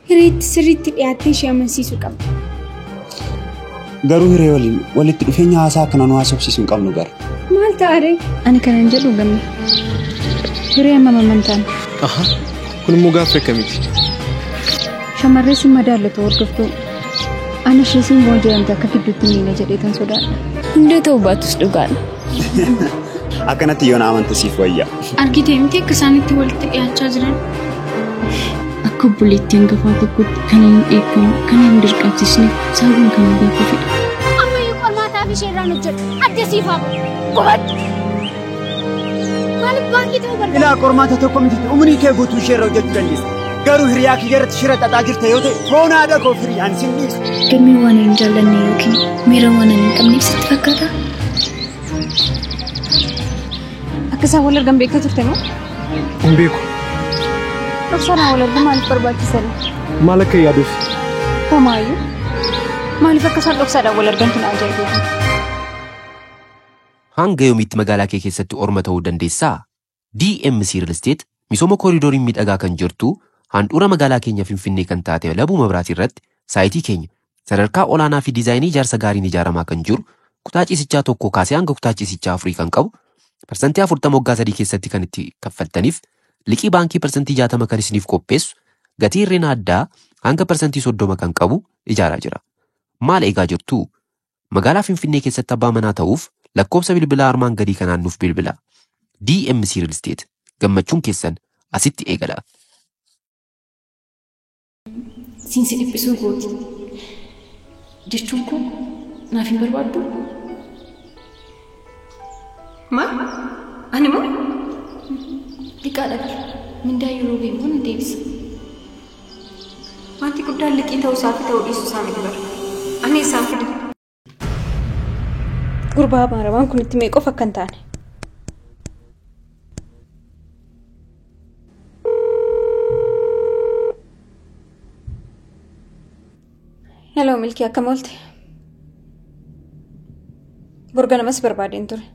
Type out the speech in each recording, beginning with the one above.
Hiriitti sirriitti dhiyaattee ishee amansiisuu qabda. Garuu hiree walitti dhufeenya haasaa kana nu haasofsiisuu hin qabnu gara. Maal ta'are? Ani kanan jedhu gamme. Hiree amma mamantaan. Aha. Kun immoo gaaffii akkamiti? Shamarree si madaallatu hordoftuu. Ana ishee siin boon jedhamte akka gidduutti miila jedheetan sodaadha. Hundee ta'uu baatus dhugaadha. Akkanatti yoona amansiisiif wayyaa. Argitee miti akka isaanitti walitti dhiyaachaa jiran. Akka obboleettii hangafaa tokkotti kan hin eegamu kan hin dirqamsiisne saawwan kan beekuufidha. Ammayyuu qormaataaf isheerraan hojjedhu addasiifaaf qubadhu. Maaliif baankii ta'uu barbaada? Ilaa qormaata tokko miti umrii kee guutuu isheerra hojjechuu dandeessa. Garuu hiriyaa kiyyarratti shira xaxaa jirta yoo ta'e foon haadha koo firiyaan sin dhiisu. Gammii waan hin jaallanne yookiin miira waan hin qabneef sitti fakkaata? Akka isaan wal argan beektaa turte moo? Hin beeku. Dhoksaadhaan wal argu maaliif barbaachisanii? Maal akka yaaduuf? Homaayyuu. Maaliif akka isaan dhoksaadhaan wal argan tun ajaa'ibeetu? Hanga yoomiitti magaalaa kee keessatti orma ta'uu dandeessaa? DMC Real Estate misooma kooriidorii miidhagaa kan jirtu handhuura magaalaa keenya Finfinnee kan taate Labuu Mabiraatii irratti saayitii keenya sadarkaa olaanaa fi diizaayinii ijaarsa gaariin ijaaramaa kan jiru kutaa ciisichaa tokko kaasee hanga kutaa ciisichaa 4 kan qabu parsantii 40 waggaa 3 keessatti kan itti kaffaltaniif liqii baankii parsantii 60 kan isiniif qopheessu gatii hirreena addaa hanga parsantii 30 kan qabu ijaaraa jira. Maal eegaa jirtu? Magaalaa Finfinnee keessatti abbaa manaa ta'uuf lakkoofsa bilbilaa armaan gadii kanaan nuuf bilbilaa. DMC Real Estate gammachuun keessan asitti eegala. Siinsi dhiphisuu gooti. Jechuun kun naaf hin barbaaddu? Maal? Ani moo? Liqaa dhabe. Mindaa yeroo beeku ni deebisa. Wanti guddaan liqii ta'uu isaa fi ta'uu dhiisuu isaa miti bara. Ani isaan fide. Gurbaa Maarabaan kun itti meeqoof akka hin taane. Hello Milkii akkam oolte? Borga namas barbaadeen ture.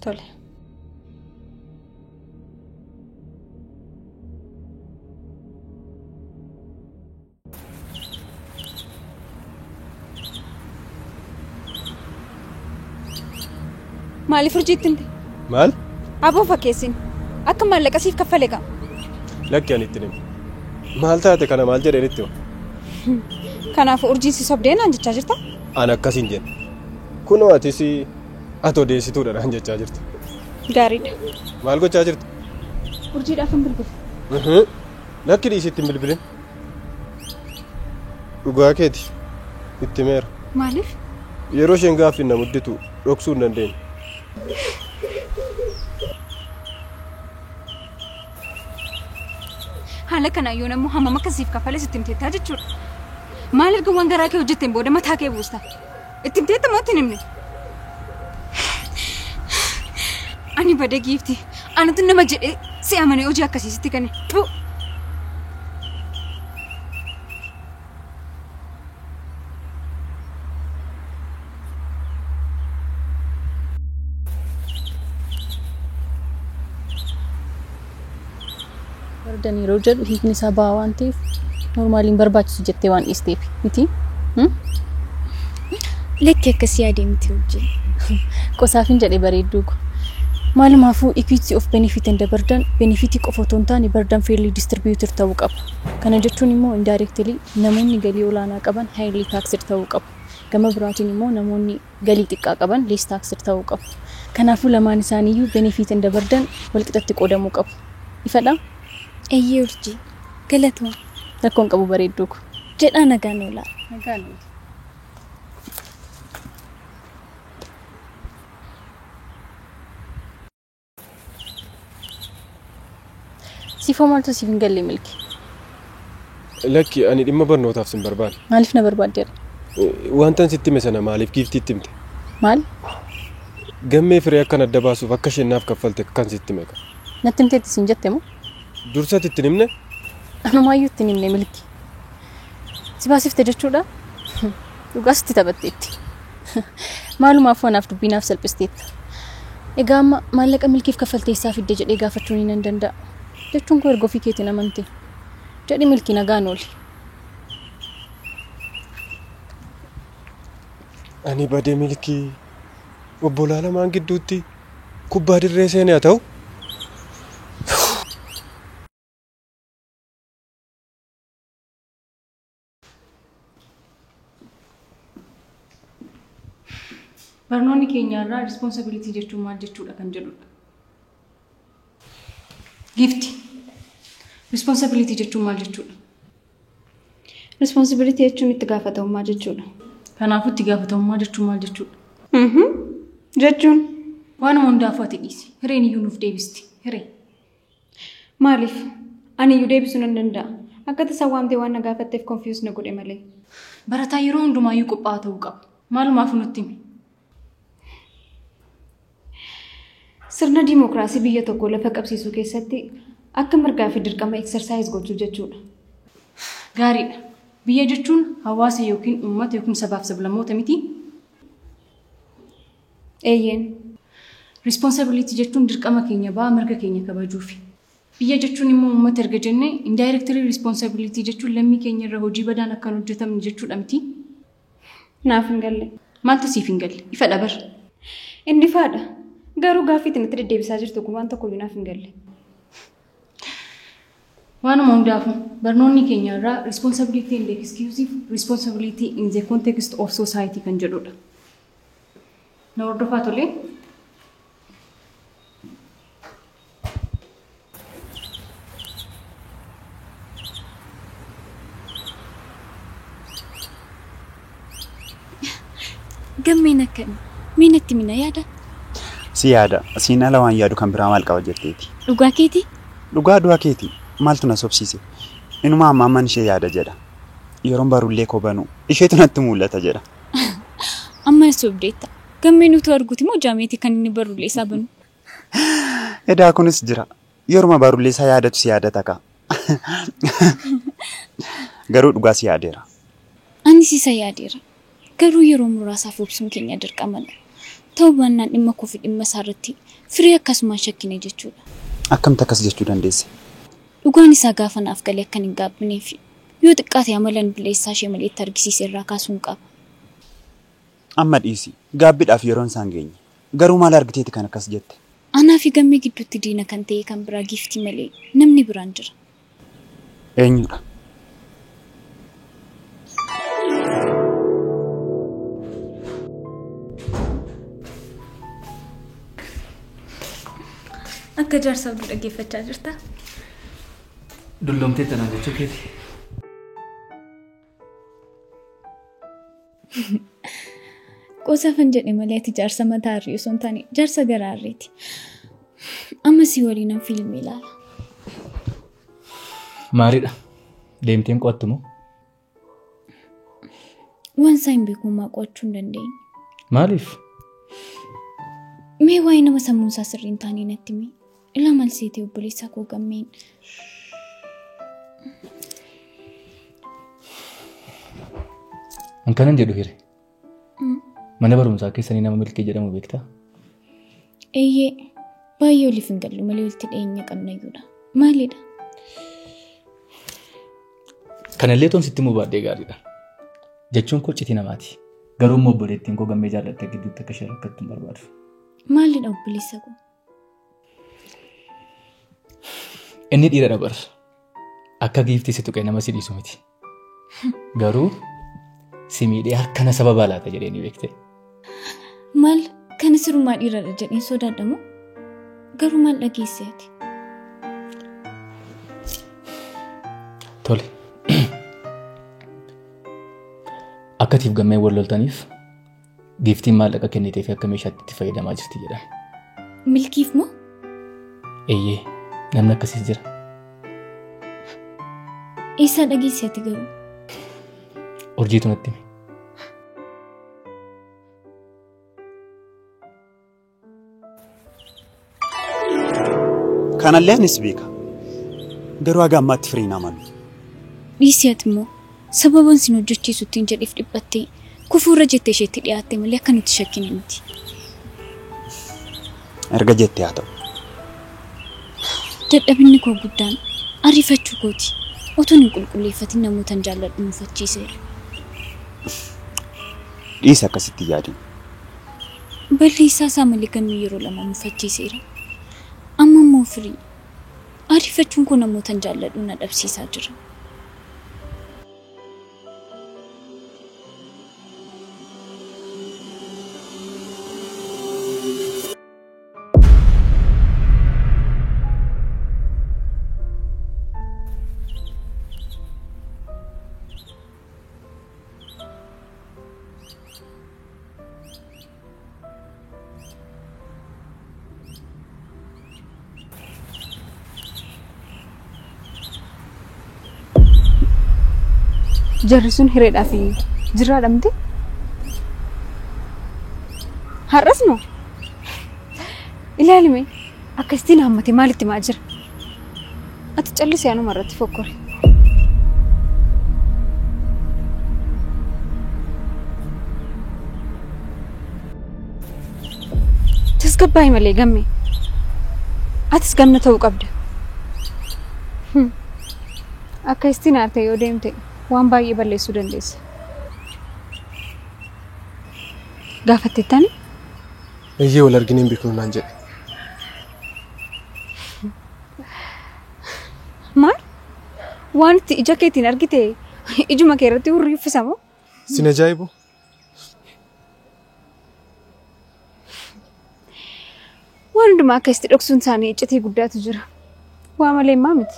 Tole. Maaliif urjiitti hinde? Maal? Aboo fakkeessin. Akka maallaqa siif kaffalee qaba. Lakki ani itti nimi. Maal taate kana maal jedheen itti hima? Kanaafuu urjiin si sobdee naan jechaa jirta? Ani akkasiin jenna. Kunoo atis atoo deessituudha naan jechaa jirta. Gaariidha. Maal gochaa jirta? Urjiidhaaf hin bilbilu. Lakki dhiisitti hin bilbilin. Dhugaa keeti. Itti meera. Maaliif? Yeroo isheen gaaffii na mudditu dhoksuu hin dandeenye. Haala kanaan yoo namuu hammam akkasiif kaffalee sitti himteettaa jechuudha. Maal erga waan garaa kee hojjetteen booda mataa kee buusta? Itti himteetta moo itti hin himne? Ani bada giifti. Anatu nama jedhee si amanee hojii akkasiisitti kane. Bardani yeroo jedhu hiikni isaa ba'aa waan ta'eef normaaliin barbaachisu jettee waan dhiisteef miti? Lekki akkasii adeemti hojii. Qosaafin jedhee bareedduu ko. Maalumaafuu equity of benefit and burden benefitii qofa otoo hin taane burden fairly distributed ta'uu qaba. Kana jechuun immoo indirectly namoonni galii olaanaa qaban highly taxed ta'uu qabu. Gama biraatiin immoo namoonni galii xiqqaa qaban less taxed ta'uu qabu. Kanaafuu lamaan isaaniiyyuu benefit and burden walqixatti qoodamuu qabu. Ifadha? Eeyyee urjii. Galatoo. Rakkoon qabu bareedduu ko. Jedhaa nagaan oolaa. Nagaan oolaa. Sifoo maaltu siif hin galle Milki? Lakki ani dhimma barnootaaf sin barbaade. Maaliif na barbaaddeera? Wantan sitti hime sana maaliif giiftiitti himte? Maal? Gammee firee akkan adda baasuuf akka isheen naaf kaffalte kan sitti hime qaba. Natti himteetti siin jette moo? Dursatti itti himne? Anumaayyuu itti himne Milki. Si baasifte jechuudha? Dhugaas itti taphatteetti. Maalumaafuu anaaf dubbiinaaf salphisteetta. Egaa amma maallaqa Milkiif kaffalteessaa fidde jedhee gaafachuu ni nan danda'a. Jechuun koo erga ofii keetiin amante. jedhi milkii nagaan ooli. Ani badee milkii obbolaa lamaan gidduutti kubbaa dirree seenee haa ta'u. Barnoonni keenyarraa responsibility jechuun maal jechuudha kan jedhudha. Gifti. Responsibility jechuun maal jechuudha? Responsibility jechuun itti gaafatamummaa jechuudha. Kanaafuu itti gaafatamummaa jechuun maal jechuudha? Jechuun waanuma hundaafuu ati dhiisi. Hireen iyyuu nuuf deebisti. Hiree. maaliif? Ani iyyuu deebisuu nan danda'a. Akka tasaa waamtee waan na gaafatteef confuse na godhe malee. Barataa yeroo hundumaayyuu qophaa'aa ta'uu qaba. Maalumaaf nutti himi? Sirna diimokiraasii biyya tokko lafa qabsiisuu keessatti akka mirgaa fi dirqama exercise gochuu jechuudha. Gaariidha. Biyya jechuun hawaasa yookiin uummata yookiin sabaaf sablammoota miti? Eeyyeen. Responsibility jechuun dirqama keenya ba'aa mirga keenya kabajuufi. Biyya jechuun immoo uummata erga jennee indirectly responsibility jechuun lammii keenya irra hojii badaan akka hin hojjetamne jechuudha miti? Naaf hin galle. Maaltu siif hin galle? Ifa dhabar. Inni faadha. Garuu gaaffiitiin itti deddeebisaa jirtu kun waan tokko naaf hin galle. Waanuma hundaafuu barnoonni keenya irraa responsibility and exclusive responsibility in the context of society kan jedhudha. Na hordofaa tolee. Gammeen akkami? Miinatti mina yaada? Si yaada. Siin ala waan yaadu kan biraa maal qaba jetteeti? Dhugaa keeti? Dhugaa keeti. Maaltu na sobsiise? Inuma ammaan ishee yaada jedha. Yeroon barullee kobanu isheetu natti mul'ata jedha. Amma sobdeetta. Gammeen utuu arguuti moo jaameeti kan inni barullee isaa banu? Edaa kunis jira. Yeruma barullee isaa yaadatu si yaadata ka. Garuu dhugaa si yaadeera. Anis isa yaadeera. Garuu yeroo muraasaaf obsuun keenya dirqamadha. Ta'uu baannaan dhimma koo fi dhimma isaarratti firii akkasumaan shakkine jechuudha. Akkamitti akkas jechuu dandeesse? Dhugaan isaa gaafa naaf galee akkan hin gaabbineef yoo xiqqaate amalan bileessaa ishee malee itti argisiise irraa kaasuun qaba. Amma dhiisi. Gaabbiidhaaf yeroon isaan geenye. Garuu maal argiteeti kan akkas jette? Anaa fi gammee gidduutti diina kan ta'e kan biraa giftii malee namni biraan jira. Eenyudha? Akka jaarsaa oduu dhaggeeffachaa jirta? Dullomtee tanaan jechuu keeti. Qosaafan jedhe malee ati jaarsa mataa harrii osoo hin taane jaarsa garaa harreeti. Amma si waliin fiilmii ilaala. Maariidha. Deemteen qo'attu moo? Waan isaa hin beekummaa qo'achuu hin dandeenye. Maaliif? Mee waa'ee nama sammuun isaa sirrii hin taane natti himi. Ilaa maal seetee obboleessaa koo gammeen. Ankanan jedhu hire. Mana barumsaa keessanii nama milkee jedhamu beektaa? Eeyyee. Baay'ee oliif hin gallu malee walitti dhiyeenya qabnayyuudha. Maalidha? Kanallee toon sitti mubaadhee gaariidha. Jechuun koo citii namaati. Garuu immoo obboleettiin koo gammee jaallattee gidduutti akka ishee rakkattu hin barbaadu. Maalidha obboleessa koo? Inni dhiira dabar. Akka giiftii si tuqee nama si dhiisu miti. Garuu si miidhee harkana sababa laata jedhee ni beekte. Maal kana sirumaa dhiiradha jedheen sodaadhamu? Garuu maal dhageesse ati? Tole. Akkatiif gammee wal loltaniif giiftiin maallaqa kennitee fi akka meeshaatti itti fayyadamaa jirti jedhama. Milkiif moo? Eeyyee, namni akkasiis jira. Eessaa dhageesse ati garuu? Urjiitu natti hime. Kanallee anis beeka. Garuu haga ammaatti firii naman. Dhiisi ati immoo sababan sin hojjechiisutti hin jedheef dhiphattee kufuurra jettee isheetti dhiyaatte malee akka nuti shakkine miti. Erga jettee haa ta'u. Dadhabinni koo guddaan ariifachuu kooti. Otoon hin qulqulleeffatin namootan jaalladhu mufachiiseera. Dhiisa akkasitti yaadin. Balleessaa isaa malee kan yeroo lama mufachiiseera. Amma immoo firii. Ariifachuun kun namootan jaalladhu na dhabsiisaa jira. Jarri sun hireedhaa fi jirraa dhamte? Har'as noo? Ilaalime akkasitiin hammate maalitti maa jira? Ati callisee anuma irratti fokkore. Tasgabbaa'ii malee gamme. Atis gamna ta'uu qabda. Akkasitiin aartee yoo deemte waan baay'ee balleessuu dandeessa. Gaafatteettani? Eeyyee wal argineen beeknu naan jedhe. Maal? Waan itti ija keetiin argite ijuma kee irratti hurrii uffisamoo? Sin ajaa'ibu. Waan hundumaa akkasitti dhoksuun isaanii iccitii guddaatu jira. Waa malee maa miti.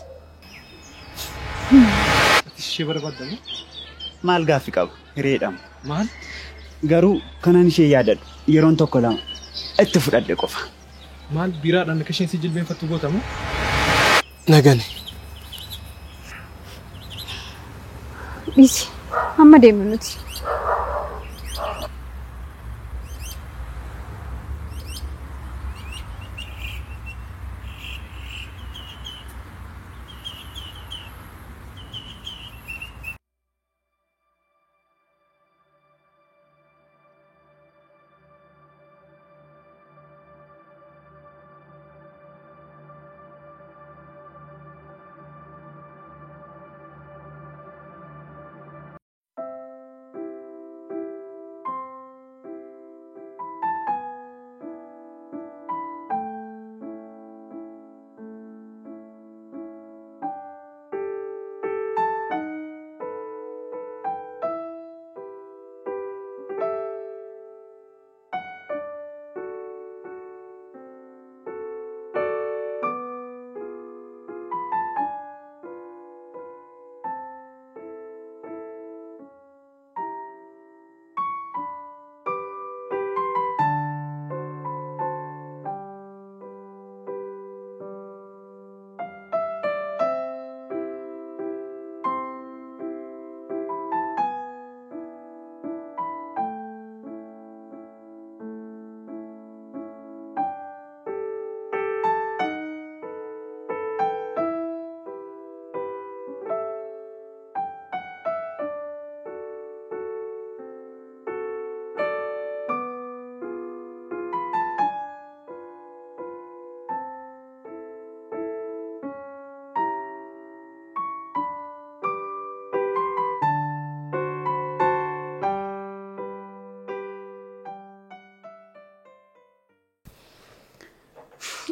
Ishee barbaaddamu? Maal gaaffii qabu? Hireedhamu. Maal? Garuu kanan ishee yaadadhu yeroon tokko lama itti fudhadhe qofa. Maal biraadhaan akka isheen si jilbeenfattu gootamu? Nagani. Dhiisi. Amma deemnu nuti.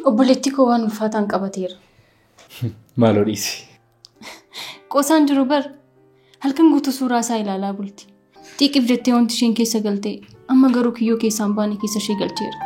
Obboleetti koo waan ulfaataan qabateera. Maaloo dhiisi. Qosaan jiru bar halkan guutuu suuraa isaa ilaalaa bulti. Xiiqiif jettee wanti isheen keessa galte amma garuu kiyyoo keessaan baane keessa ishee galcheera.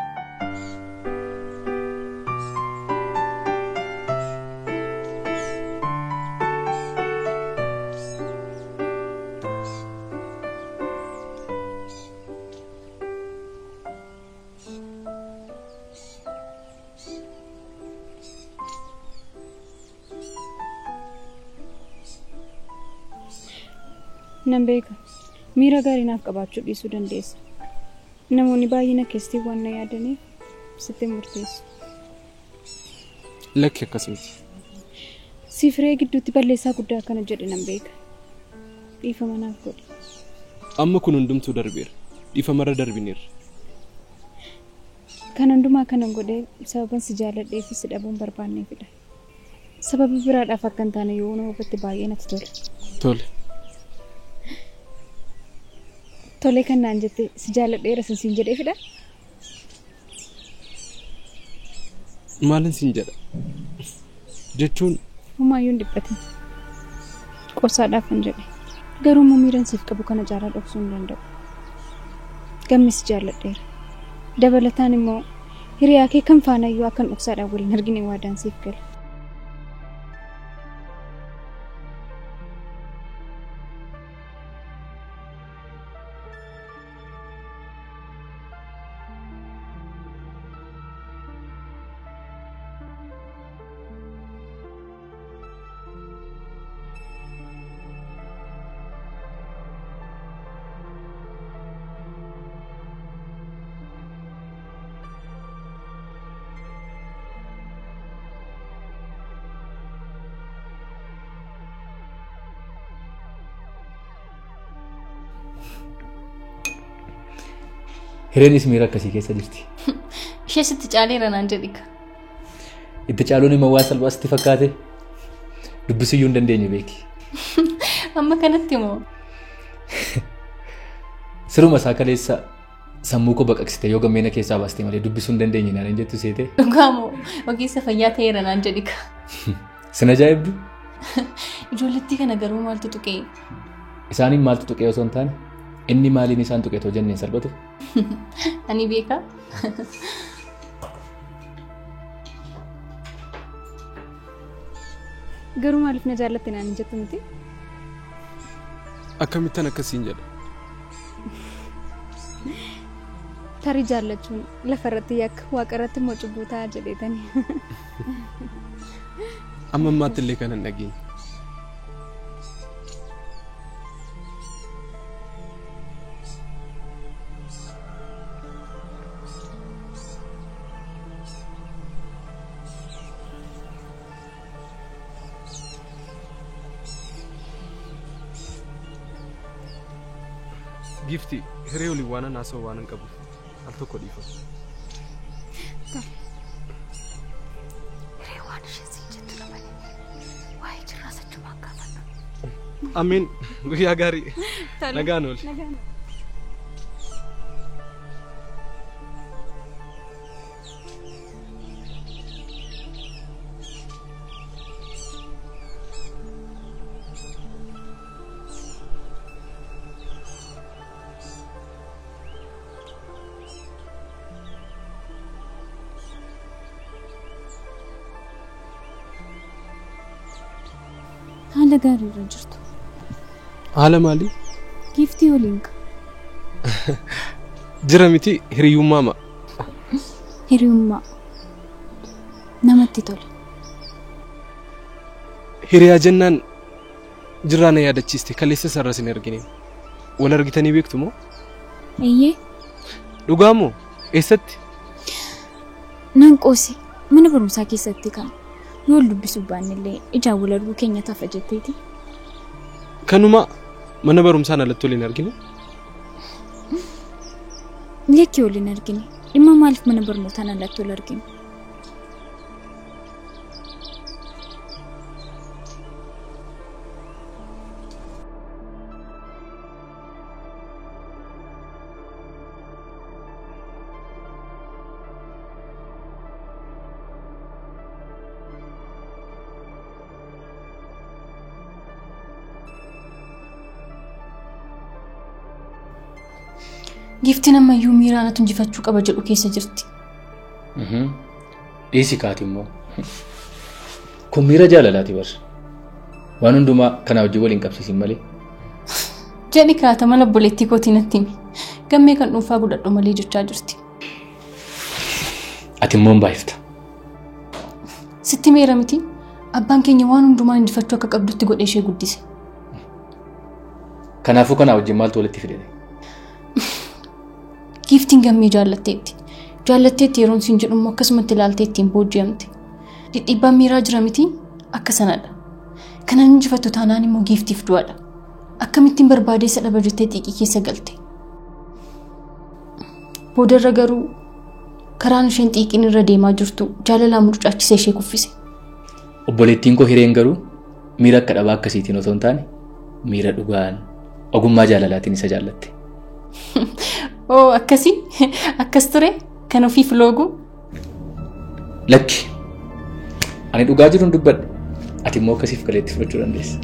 Nan beeka. Miira gaarii naaf qabaachuu dhiisuu dandeessa. Namoonni baay'ina keessatti waan na yaadaniif sitti murteessu. Lakki akkasumti. Siifiree gidduutti balleessaa guddaa akkana jedhe nan beeka. Dhiifama naaf godhi. Amma kun hundumtuu darbeera. Dhiifamarra darbineerra. Kan hundumaa kanan godhee sababan si jaalladhee fi si dhabuun barbaanneefidha. Sababa biraadhaaf akka hin taane yoo nama ofitti baay'ee natti tola. Tole. Tole kan naan jette si jaalladheera siin jedhee fida. Maalin siin jedha? Jechuun Humaayyuu hin dhiphatin. Qorsaadhaaf hin jedhe. Garuu miiraan siif qabu kana caalaa dhoksuu hin danda'u. Gammis jaalladheera. Dabalataan immoo hiriyaa kee kan faanayyuu akkan dhoksaadhaan waliin argine waadaan siif gala. Hireenis miira akkasii keessa jirti. Ishee sitti caaleera naan jedhika. Itti caaluun immoo waan salphaa sitti fakkaate dubbisuyyuu hin dandeenye beeki. Amma kanatti immoo siruma isaa kaleessa sammuu koo baqaqsite yoo gammeena keessaa baastee malee dubbisuu hin dandeenye naan jettu seete. Dhugaamoo ogeessa fayyaa ta'eera naan jedhika. Sin ajaa'ibdu? Ijoollettii kana garuu maaltu tuqee? Isaaniin maaltu tuqee osoo hin taane inni maaliin isaan tuqee too jenneen salphatu? Ani beeka. Garuu maaliif na jaallatte naan jettu miti? akkamittan akkasiin jedha. Tarii jaallachuun lafarratti yakka waaqarratti immoo cubbuu ta'a jedheetanii. Amma ammaatti illee kan hin dhageenye. Gifti hiree olii waan naasoo waan hin qabu al tokko dhiifa. Hiree waan ishee siin jettu malee waa'ee jirraa sachumaan gaafadhu. Amiin guyyaa gaarii nagaan ooli. Haala gaarii irra jirtu. Haala maali? Giftii waliin ka. Jira miti hiriyummaa ma. Hiriyummaa. Namatti tola. Hiriyaa jennaan jirraa na yaadachiiste kaleessa sarara sin argine. Wal argitanii beektu moo? Eeyyee. Dhugaa moo? Eessatti? Nan qoose mana barumsaa keessatti kan. Yoo dubbisuu baannillee ijaan wal arguu keenya tafa jetteeti. Kanuma mana barumsaan alatti waliin argine? Lekkii waliin argine. Dhimma maaliif mana barumsaan alatti wal argine? Giftiin ammayyuu miiraan atu injifachuu qaba jedhu keessa jirti. Dhiisi kaati immoo. Kun miira jaalalaati bar. Waan hundumaa kanaa hojii waliin qabsiisin malee. Jedhi kaata mana obboleettii kootii natti himi. Gammee kan dhuunfaa godhadhu malee jechaa jirti. Ati immoo hin baay'ifta. Sitti meera miti abbaan keenya waan hundumaa injifachuu akka qabdutti godhee ishee guddise. Kanaafuu kanaa wajjin maaltu walitti fide? Giftiin gammee jaallatteetti. Jaallatteetti yeroon siin jedhu immoo akkasumatti ilaalteettiin booji'amte. Dhidhiibbaan miiraa jira miti akka sanadha. Kanan injifattu taanaan immoo giftiif du'aadha. Akkamittiin barbaadeessa dhaba jettee xiiqii keessa galte. Boodarra garuu karaan isheen xiiqiin irra deemaa jirtu jaalalaan mucucaachisee ishee kuffise. obboleettiin koo hireen garuu miira akka dhabaa akkasiitiin otoo hin taane miira dhugaan ogummaa jaalalaatiin isa jaallatte. Oo akkasii akkas ture kan ofiif loogu. Lakki ani dhugaa jiruun dubbadha ati immoo akkasiif galeetti fudhachuu dandeessa.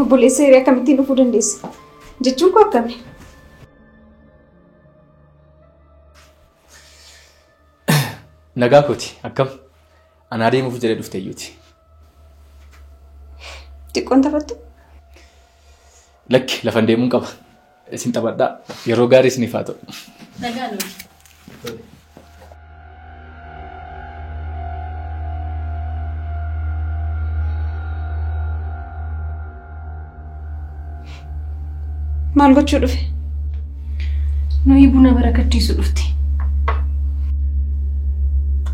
Obboleessa hiree akkamittiin dhufuu dandeessa? Jechuun koo akkami? Nagaa kooti akkam anaa deemuuf jedhee dhufte iyyuuti. Xiqqoon taphattu? Lakki lafan deemuun qaba. Isin taphadhaa yeroo gaarii isiniif haa ta'u. Nagaa nuti. Maal gochuu dhufe? Nuyi buna barakachiisu dhufte.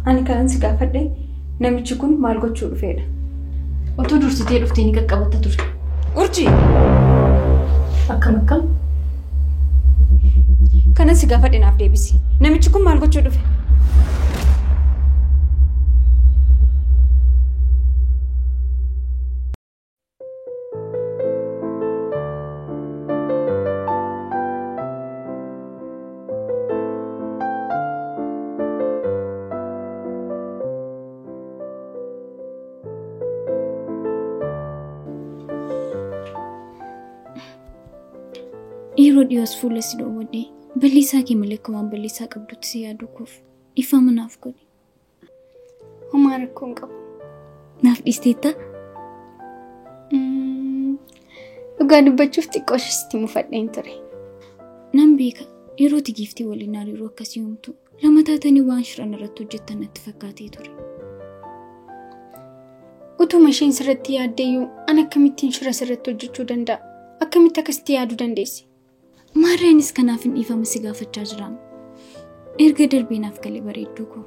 Ani kanan si gaafadhe namichi kun maal gochuu dhufeedha? Otoo dursitee dhuftee ni qaqqabatta ture. Urjii! Akkam? Kanan si gaafadhe naaf deebisi. Namichi kun maal gochuu dhufe? Yeroo dhiyoos fuula si dhoowwadhee bal'iisaa kee malee akkumaan bal'iisaa qabdutti si yaaduuf ifama naaf godhi. Homaa rakkoo hin qabu. Naaf dhiisteetta? Dhugaa dubbachuuf xiqqoo ishee mufadheen ture. Nan beeka yeroo tigiiftii waliin hariiroo akkasii uumtu lama taatanii waan shiran irratti hojjettan natti fakkaatee ture. Utuma isheen sirratti yaaddeeyyuu an akkamittiin shira sirratti hojjechuu danda'a? Akkamitti akkasitti yaaduu dandeessi? Maarreenis kanaaf hin dhiifama si gaafachaa jiraan. Erga darbeenaaf galee bareedduu koo.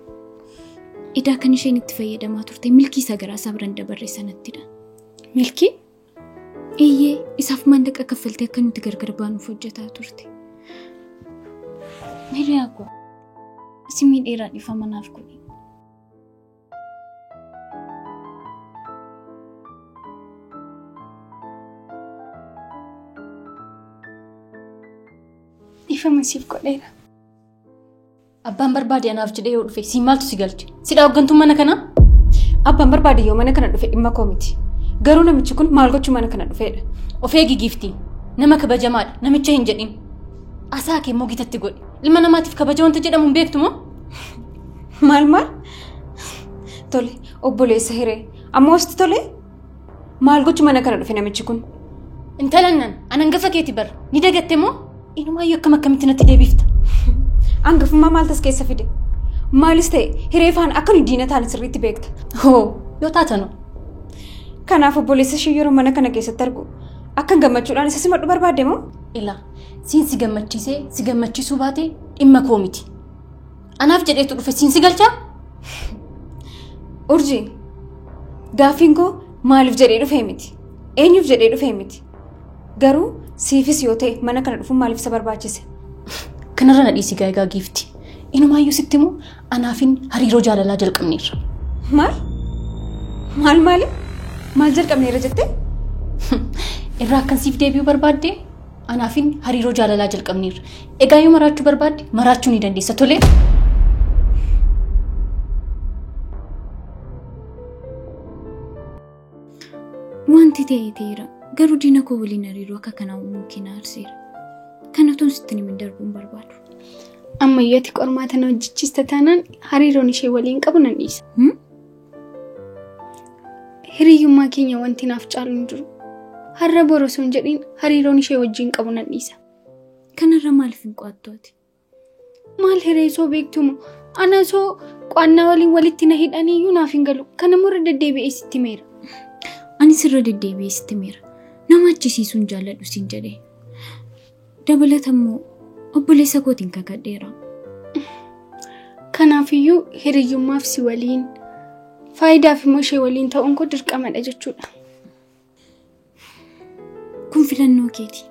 Idaa kan isheen itti fayyadamaa turte milkii isaa garaa isaa biraan dabarree sanattidha. Milkii? Iyyee isaaf maallaqa kaffaltee akka nuti gargar baanuuf hojjetaa turte. Hiriyaa koo simii dheeraa dhiifama naaf godhi. Dhiifama siif godheera. Abbaan barbaade anaaf jedhee yoo dhufe si maaltu si galche? Sidhaa hooggantuun mana kanaa? Abbaan barbaade yoo mana kana dhufe dhimma koo miti. Garuu namichi kun maal gochuu mana kana dhufeedha? Of eegi giiftii. Nama kabajamaadha. Namicha hin jedhin. Asaa kee immoo gitatti godhi. Ilma namaatiif kabaja wanta jedhamu hin beektu moo? Maal? Tole, obboleessa hiree. Amma wasti tole? Maal gochuu mana kana dhufe namichi kun? Intalan nan hangafa keeti bar. Ni dagatte moo? Inumaayyuu akkamitti natti deebifta? Hangafummaa maal tas keessa fide? Maalis ta'e hiree faan akka nu diina taane sirriitti beekta. Hoo, yoo taatanu. Kanaaf obboleessa ishee yeroo mana kana keessatti argu akka gammachuudhaan isa simadhu barbaadde moo? Ilaa, siin si gammachiisee si gammachiisuu baatee dhimma koo miti. Anaaf jedheetu dhufe siin si galchaa? Urjii, gaaffiin koo maaliif jedhee dhufee miti? Eenyuuf jedhee dhufee miti? Garuu siifis yoo ta'e mana kana dhufuun maaliif isa barbaachise? Kanarra na dhiisi gaagaa giifti. Inumaayyuu sitti immoo anaafin hariiroo jaalalaa jalqabneerra. Maal? Maal jalqabneerra jettee? Irraa akkan siif deebi'uu barbaadde anaafin hariiroo jaalalaa jalqabneerra. Egaa yoo maraachuu barbaadde maraachuu ni dandeessa tolee? Wanti ta'e ta'eera. Garuu diina koo waliin hariiroo akka kanaa uumuu kee aarseera. Kanatuun sitti himin darbuun barbaadu. Ammayyaatti qormaata na hojjechiista taanaan hariiroon ishee waliin qabu nan dhiisa. Hiriyyummaa keenya wanti naaf caalu hin jiru. Har'a borosoo hin jedhiin hariiroon ishee wajjin qabu nan dhiisa. Kanarra maaliif hin qo'attooti? Maal hiree soo beektumoo? Ana soo qo'annaa waliin walitti na hidhaniiyyuu naaf hin galu. Kanammoo irra deddeebi'ee sitti meera. Ani sirra deddeebi'ee sitti meera. Nama achisiisuun jaalladhu siin jedhee. Dabalatammoo obboleessa kootiin kakadheera. Kanaafiyyuu hiriyyummaaf si waliin faayidaaf immoo ishee waliin ta'uun koo dirqamadha jechuudha. Kun filannoo keeti.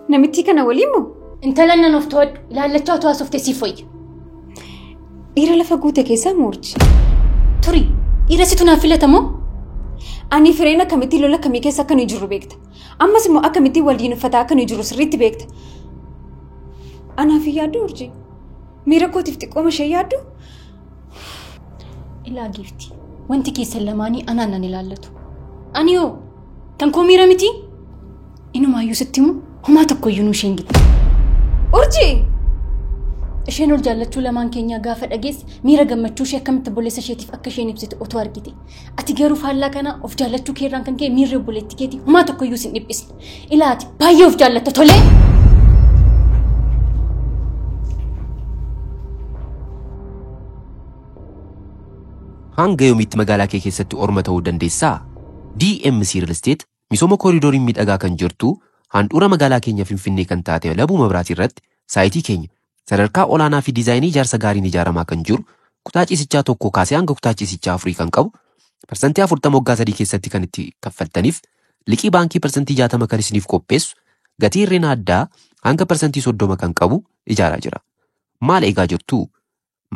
Namitti kana waliin moo? Intala nan of to'adhu ilaallachaa otoo haasofte siif wayya. Dhiira lafa guute keessaa moorji. Turi dhiira situ naaf filatamoo? Ani fireen akkamitti lola akkamii keessa akka nuyi jirru beekta. Ammas immoo akkamitti waliin uffataa akka nuyi jirru sirriitti beekta. Anaaf yaaddu urjii. Miira kootiif xiqqooma ishee yaaddu? Ilaa giifti. Wanti keessan lamaanii anaan nan ilaallatu. Ani hoo kan koo miira miti? Inumaayyuu sitti immoo homaa tokkoyyuu nu isheen gitti. Urjii! Isheen ol jaallachuu lamaan keenyaa gaafa dhageesse miira gammachuu ishee akkamitti obboleessa isheetiif akka isheen ibsite otoo argite. Ati garuu faallaa kana of jaallachuu keerraan kan ka'e miirri obboleetti keetii homaa tokkoyyuu sin dhiphisne. Ilaati baay'ee of jaallatta tolee. Hanga yoomiitti magaalaa kee keessatti orma ta'uu dandeessaa? DMC Real Estate misooma kooriidooriin miidhagaa kan jirtu handhuura magaalaa keenya Finfinnee kan taate Labuu Mabiraatii irratti saayitii keenya sadarkaa olaanaa fi diizaayinii ijaarsa gaariin ijaaramaa kan jiru kutaa ciisichaa tokko kaasee hanga kutaa ciisichaa 4 kan qabu parsantii 40 waggaa 3 keessatti kan itti kaffaltaniif liqii baankii parsantii 60 kan isiniif qopheessu gatii hirrina addaa hanga parsantii 30 kan qabu ijaaraa jira. Maal eegaa jirtu?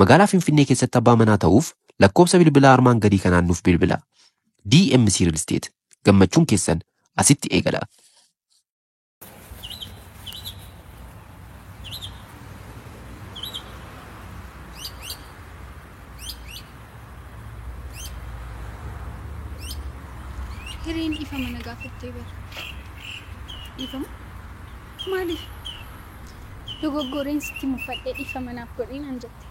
Magaalaa Finfinnee keessatti abbaa manaa ta'uuf lakkoofsa bilbilaa armaan gadii kanaan nuuf bilbilaa. DMC Real Estate gammachuun keessan asitti eegala. Hireen ifa mana gaafattee bara. Ifamu? Maaliif? Dogoggoreen sitti muffadhee ifa manaaf godhiin an jette.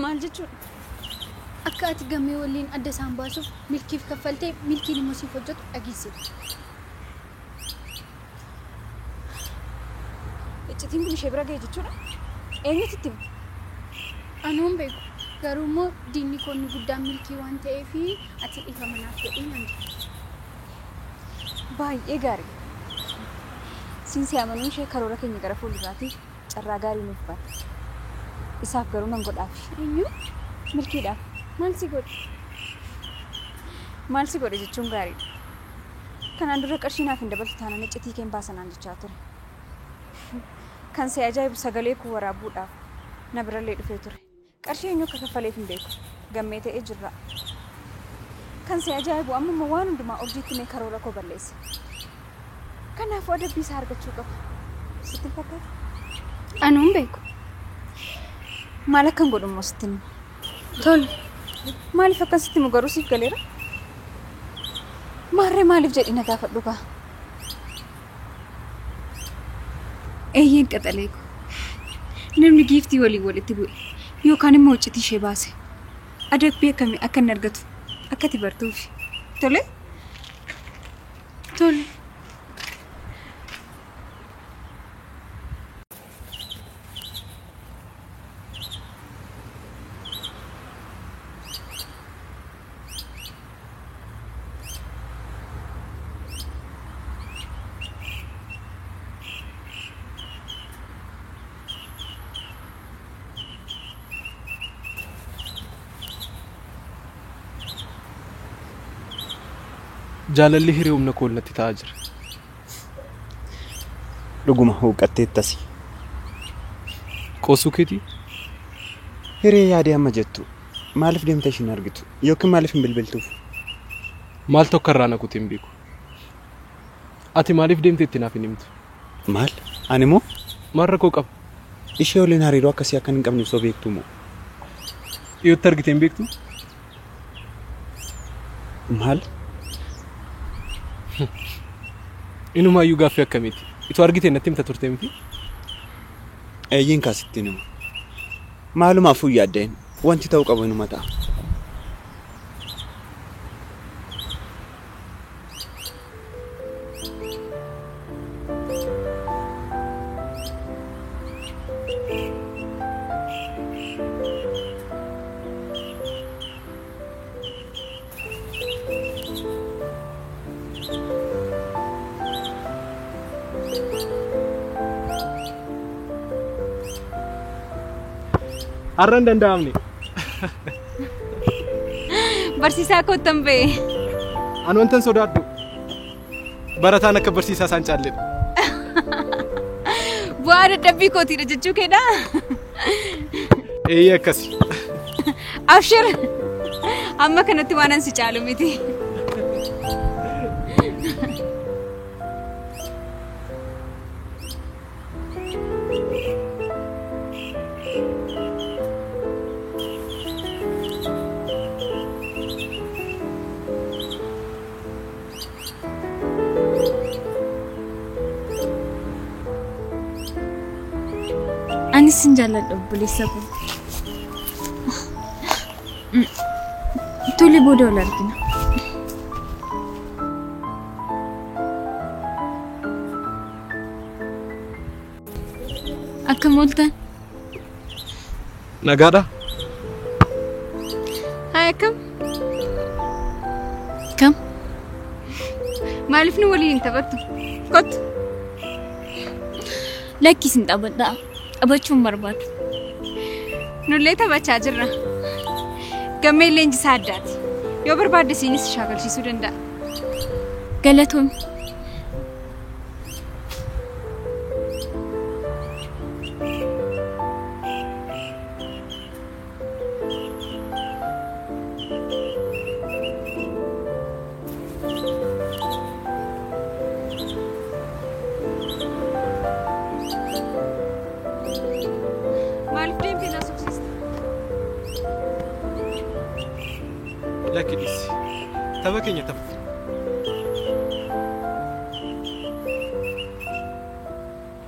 Maal jechuudha? Akka ati gammee waliin adda isaan baasuuf milkiif kaffaltee milkiin immoo siif hojjetu dhageessite. Iccitiin kun ishee bira ga'e jechuudha? Eenyutu itti himu? Anuun beeku. Garuu immoo diinni koonni guddaan milkii waan ta'eef ati ifa manaaf godhiin an jette. Baay'ee gaarii. Siinsi amanuun ishee karoora keenya gara fuulduraatiif carraa gaarii nuuf bana. Isaaf garuu nan godhaaf. Eenyu? Milkiidhaaf. Maal si godhe? Maal si godhe jechuun gaariidha. Kanaan dura qarshii naaf hin dabaltu taanaan iccitii keen baasanaan jechaa ture. Kan si ajaa'ibu sagalee koo waraabuudhaaf na birallee dhufee ture. Qarshii eenyu akka kaffaleef hin beeku. Gammee ta'ee jirra. Kan si ajaa'ibu amma waan hundumaa urjiitti mee karoora koo balleesse. Kanaafuu adabbii isaa argachuu qaba. Sitti fakkaata? Anuun beeku. Maal akkan godhummoo sitti himu? Tole. Maaliif akkasitti himu garuu siif galeera? Maarree maaliif jedhi na gaafadhu kaa? Eeyyeen qaxalee ko. Namni giiftii waliin walitti bu'e yookaan immoo iccitii ishee baase. Adabbii akkamii akka inni argatu akka ati bartuufi. Tole? Tole. Jaalalli hiree humna koo natti ta'aa jira. Dhuguma huuqqatteettasi. Qoosuu keetii? Hiree yaadee amma jettu maaliif deemtee isheen argitu yookiin maaliif hin bilbiltuuf? Maaltu akka irraa naquutti hin beeku. Ati maaliif deemtee itti naaf hin himtu? Maal? Ani moo? Maal rakkoo qaba? Ishee waliin hariiroo akkasii akka hin qabne osoo beektu moo? Dhiyootti argitee hin beektu? Maal? Inumaayyuu gaaffii akkamiiti? Itoo argitee natti himta turte miti? Eeyyiin kaasitti nama. Maalumaafuu yaaddeen wanti ta'uu qabu inuma ta'a. Arran danda'amne. Barsiisaa kottan ba'e. An wantan sodaadhu. Barataan akka barsiisaa isaan caalledha. Bu'aa dadhabbii kootiidha jechuu keedha. Eeyyee akkasi. Abshir. Amma kanatti waan ansi caalu miti. Anis hin jaalladhu obboleessa koo. Tole booda wal argina. Akkam ooltan? Nagaadha. Haa akkam? Kam? Maaliif nu waliin taphattu? Kottu. Lakkis hin taphadhaa. Taphachuun barbaadu. Nullee taphachaa jirra. Gammee leenjisaa addaati. Yoo barbaadde isiinis shaakalchiisuu danda'a. Galatoomii. Maaliif deemtee na suuksista? Lakki dhisi. Tapha keenya tapha.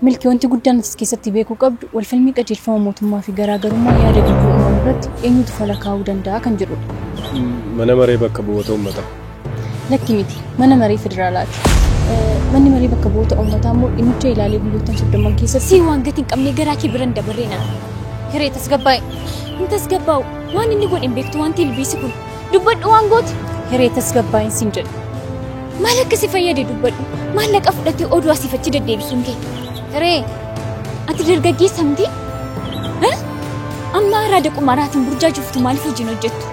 Milkii wanti guddaan as keessatti beekuu qabdu walfalmii qajeelfama mootummaa fi garaagarummaa yaada gidduu uumamu irratti eenyutu fala kaa'uu danda'a kan jedhudha. Mana maree bakka bu'oota uummataa. Lakki miti mana maree federaalaati. Manni maree bakka bu'oota uummataa immoo dhimmicha ilaalee biyyoota 30 keessatti Si waan gatiin qabnee garaa kee biran dabarreena. hiree tasgabbaa'e. Hin tasgabbaa'u. Waan inni godhe hin beektu waan tilbiisi kun. Dubbadhu waan goote. Hiree tasgabbaa'in sin jedhu. Maal akkasi fayyade dubbadhu. Maallaqa fudhatee oduu asiifachi deddeebisuun kee. Hiree Ati dargaggeessa miti? Amma araada qumaraatiin burjaa jirtu maaliif hojiin hojjettu?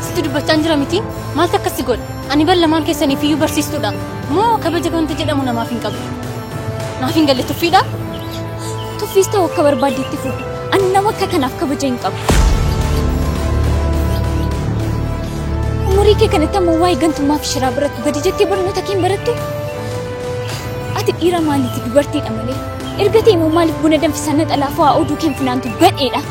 sitti dubbachaan jira miti maaltu akkasi godha ani bal lamaan keessaniif iyyuu barsiistuudha moo kabaja wanta jedhamu namaaf hin qabu naaf hin galle tuffiidha. Tuffiis ta'u akka barbaaddeetti fuudhu. Ani nama akka kanaaf kabaja hin qabu. Umurii kee kanatti ammoo waa'ee gantummaa fi shiraa barattu gadi jettee barnoota kee hin barattu? Ati dhiira maaliiti dubartiidha malee? Erga ta'e immoo maaliif buna danfisaa naxalaa fa'aa oduu kee funaantu gadheedha?